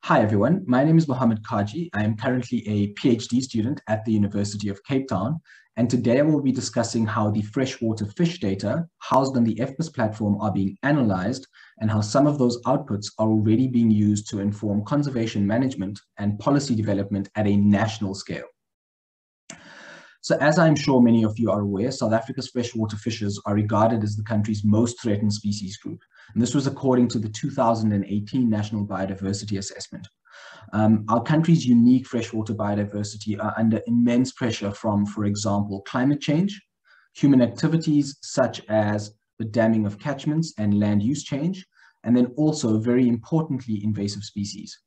Hi everyone, my name is Mohammed Kajee. I am currently a PhD student at the University of Cape Town, and today I will be discussing how the freshwater fish data housed on the FPS platform are being analyzed and how some of those outputs are already being used to inform conservation management and policy development at a national scale. So as I'm sure many of you are aware, South Africa's freshwater fishers are regarded as the country's most threatened species group. And this was according to the 2018 National Biodiversity Assessment. Our country's unique freshwater biodiversity are under immense pressure from, for example, climate change, human activities such as the damming of catchments and land use change, and then also, very importantly, invasive species.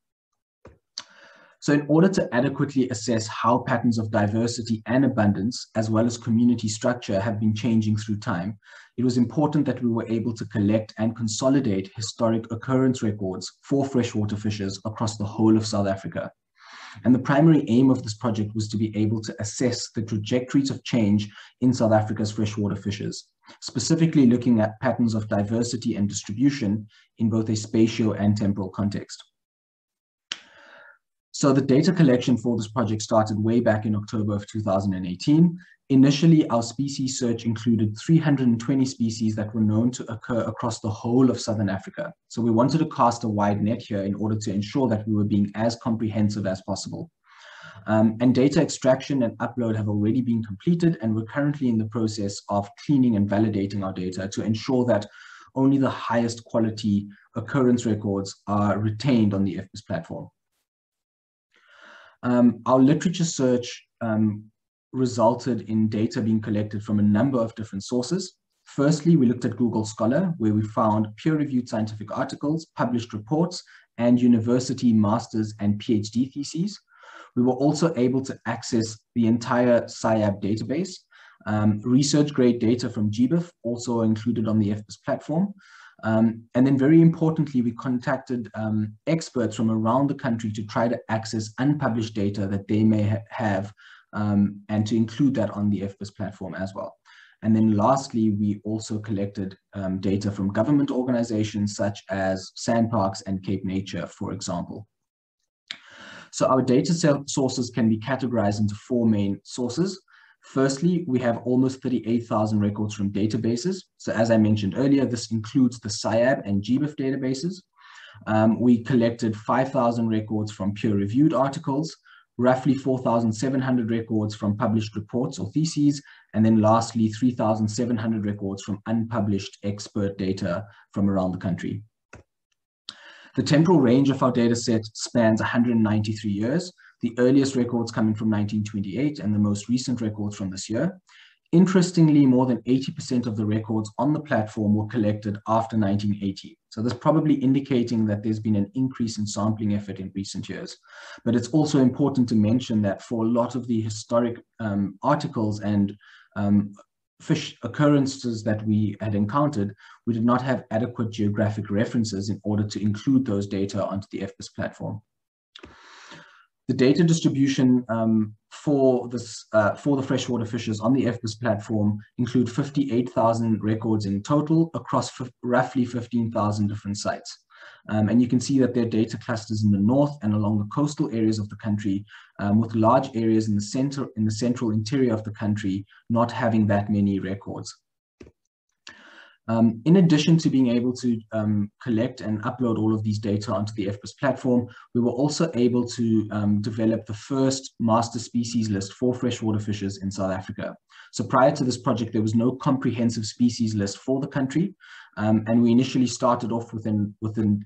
So in order to adequately assess how patterns of diversity and abundance, as well as community structure, have been changing through time, it was important that we were able to collect and consolidate historic occurrence records for freshwater fishers across the whole of South Africa. And the primary aim of this project was to be able to assess the trajectories of change in South Africa's freshwater fishers, specifically looking at patterns of diversity and distribution in both a spatial and temporal context. So the data collection for this project started way back in October of 2018. Initially, our species search included 320 species that were known to occur across the whole of Southern Africa. So we wanted to cast a wide net here in order to ensure that we were being as comprehensive as possible. And data extraction and upload have already been completed, and we're currently in the process of cleaning and validating our data to ensure that only the highest quality occurrence records are retained on the FPS platform. Our literature search resulted in data being collected from a number of different sources. Firstly, we looked at Google Scholar, where we found peer-reviewed scientific articles, published reports, and university master's and PhD theses. We were also able to access the entire SASAqS database. Research-grade data from GBIF also included on the FPS platform. And then very importantly, we contacted experts from around the country to try to access unpublished data that they may have and to include that on the FPS platform as well. And then lastly, we also collected data from government organizations such as SANParks and Cape Nature, for example. So our data sources can be categorized into four main sources. Firstly, we have almost 38,000 records from databases. So as I mentioned earlier, this includes the SASAqS and GBIF databases. We collected 5,000 records from peer-reviewed articles, roughly 4,700 records from published reports or theses, and then lastly, 3,700 records from unpublished expert data from around the country. The temporal range of our data set spans 193 years, the earliest records coming from 1928 and the most recent records from this year. Interestingly, more than 80% of the records on the platform were collected after 1980. So this probably indicating that there's been an increase in sampling effort in recent years. But it's also important to mention that for a lot of the historic articles and fish occurrences that we had encountered, we did not have adequate geographic references in order to include those data onto the FPS platform. The data distribution for the freshwater fishers on the FPS platform include 58,000 records in total across roughly 15,000 different sites. And you can see that there are data clusters in the north and along the coastal areas of the country, with large areas in the central interior of the country not having that many records. In addition to being able to collect and upload all of these data onto the FPS platform, we were also able to develop the first master species list for freshwater fishers in South Africa. So prior to this project, there was no comprehensive species list for the country, and we initially started off with a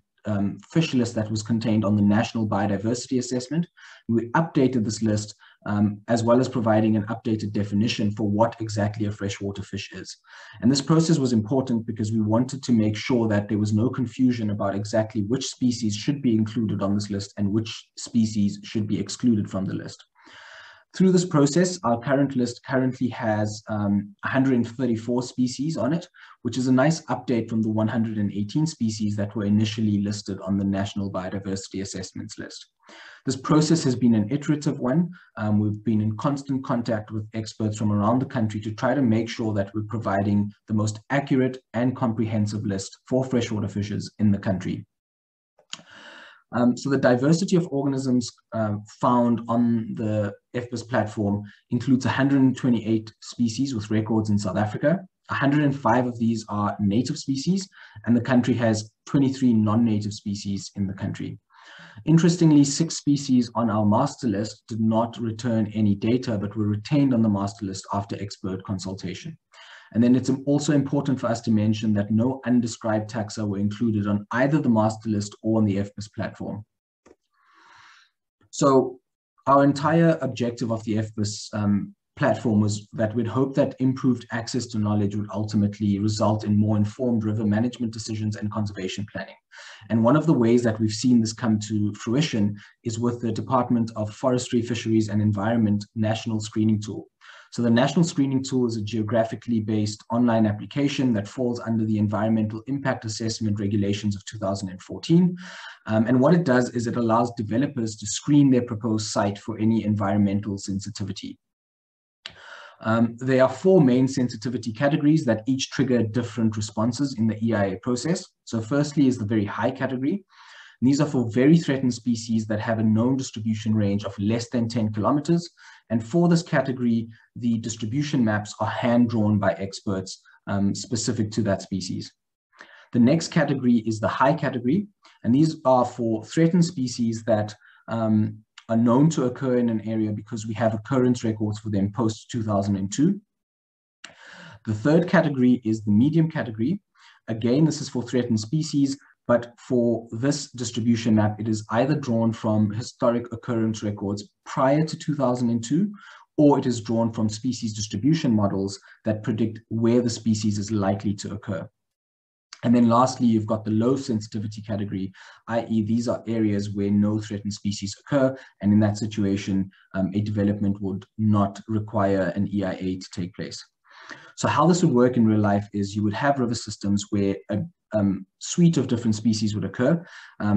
fish list that was contained on the National Biodiversity Assessment. We updated this list as well as providing an updated definition for what exactly a freshwater fish is. And this process was important because we wanted to make sure that there was no confusion about exactly which species should be included on this list and which species should be excluded from the list. Through this process, our current list currently has 134 species on it, which is a nice update from the 118 species that were initially listed on the National Biodiversity Assessments list. This process has been an iterative one. We've been in constant contact with experts from around the country to try to make sure that we're providing the most accurate and comprehensive list for freshwater fishers in the country. So the diversity of organisms found on the FPS platform includes 128 species with records in South Africa. 105 of these are native species, and the country has 23 non-native species in the country. Interestingly, 6 species on our master list did not return any data, but were retained on the master list after expert consultation. And then it's also important for us to mention that no undescribed taxa were included on either the master list or on the FPS platform. So our entire objective of the FPS platform was that we'd hope that improved access to knowledge would ultimately result in more informed river management decisions and conservation planning. And one of the ways that we've seen this come to fruition is with the Department of Forestry, Fisheries and Environment National Screening Tool. So the National Screening Tool is a geographically based online application that falls under the Environmental Impact Assessment Regulations of 2014. And what it does is it allows developers to screen their proposed site for any environmental sensitivity. There are 4 main sensitivity categories that each trigger different responses in the EIA process. So firstly is the very high category. And these are for very threatened species that have a known distribution range of less than 10 kilometers. And for this category, the distribution maps are hand-drawn by experts specific to that species. The next category is the high category, and these are for threatened species that are known to occur in an area because we have occurrence records for them post-2002. The third category is the medium category. Again, this is for threatened species, but for this distribution map, it is either drawn from historic occurrence records prior to 2002, or it is drawn from species distribution models that predict where the species is likely to occur. And then lastly, you've got the low sensitivity category, i.e. these are areas where no threatened species occur, and in that situation, a development would not require an EIA to take place. So how this would work in real life is you would have river systems where a suite of different species would occur,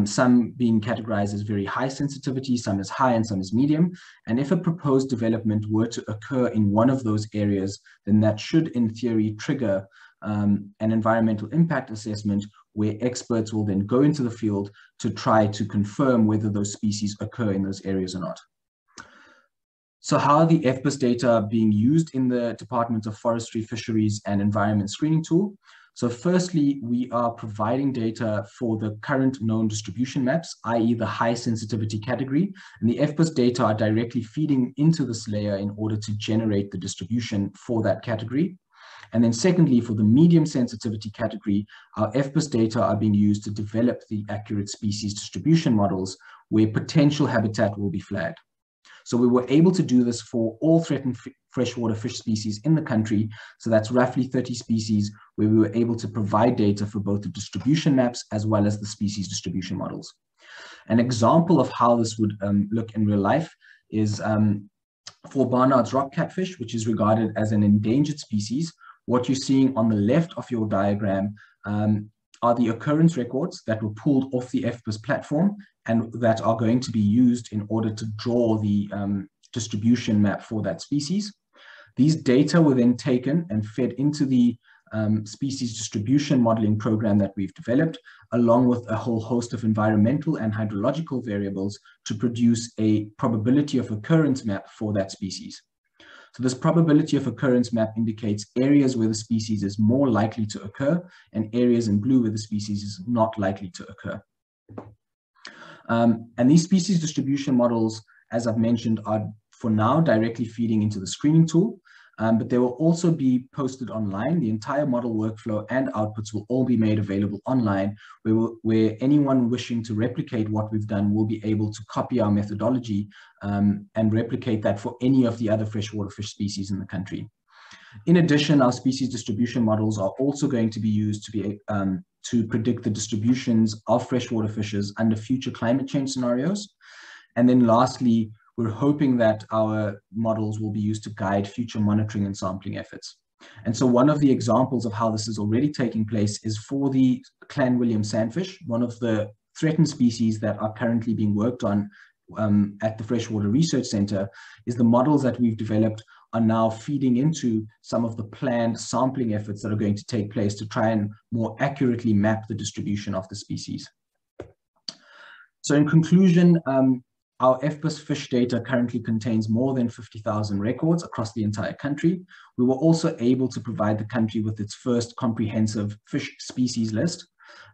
some being categorized as very high sensitivity, some as high and some as medium. And if a proposed development were to occur in one of those areas, then that should in theory trigger an environmental impact assessment where experts will then go into the field to try to confirm whether those species occur in those areas or not. So how are the FPS data being used in the Department of Forestry, Fisheries and Environment Screening Tool? So firstly, we are providing data for the current known distribution maps, i.e. the high sensitivity category, and the FPS data are directly feeding into this layer in order to generate the distribution for that category. And then secondly, for the medium sensitivity category, our FPS data are being used to develop the accurate species distribution models where potential habitat will be flagged. So we were able to do this for all threatened freshwater fish species in the country. So that's roughly 30 species where we were able to provide data for both the distribution maps as well as the species distribution models. An example of how this would look in real life is for Barnard's rock catfish, which is regarded as an endangered species. What you're seeing on the left of your diagram are the occurrence records that were pulled off the FPS platform and that are going to be used in order to draw the distribution map for that species. These data were then taken and fed into the species distribution modeling program that we've developed, along with a whole host of environmental and hydrological variables to produce a probability of occurrence map for that species. So this probability of occurrence map indicates areas where the species is more likely to occur and areas in blue where the species is not likely to occur. And these species distribution models, as I've mentioned, are for now directly feeding into the screening tool, but they will also be posted online. The entire model workflow and outputs will all be made available online, where anyone wishing to replicate what we've done will be able to copy our methodology and replicate that for any of the other freshwater fish species in the country. In addition, our species distribution models are also going to be used to predict the distributions of freshwater fishes under future climate change scenarios. And then lastly, we're hoping that our models will be used to guide future monitoring and sampling efforts. And so one of the examples of how this is already taking place is for the Clan William sandfish, one of the threatened species that are currently being worked on at the Freshwater Research Center, is the models that we've developed are now feeding into some of the planned sampling efforts that are going to take place to try and more accurately map the distribution of the species. So in conclusion, our FPS fish data currently contains more than 50,000 records across the entire country. We were also able to provide the country with its first comprehensive fish species list.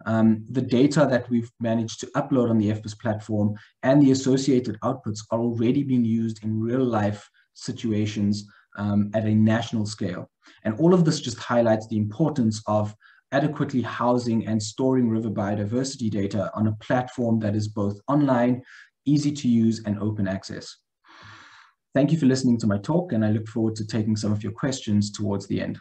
The data that we've managed to upload on the FPS platform and the associated outputs are already being used in real life situations at a national scale. And all of this just highlights the importance of adequately housing and storing river biodiversity data on a platform that is both online, easy to use, and open access. Thank you for listening to my talk, and I look forward to taking some of your questions towards the end.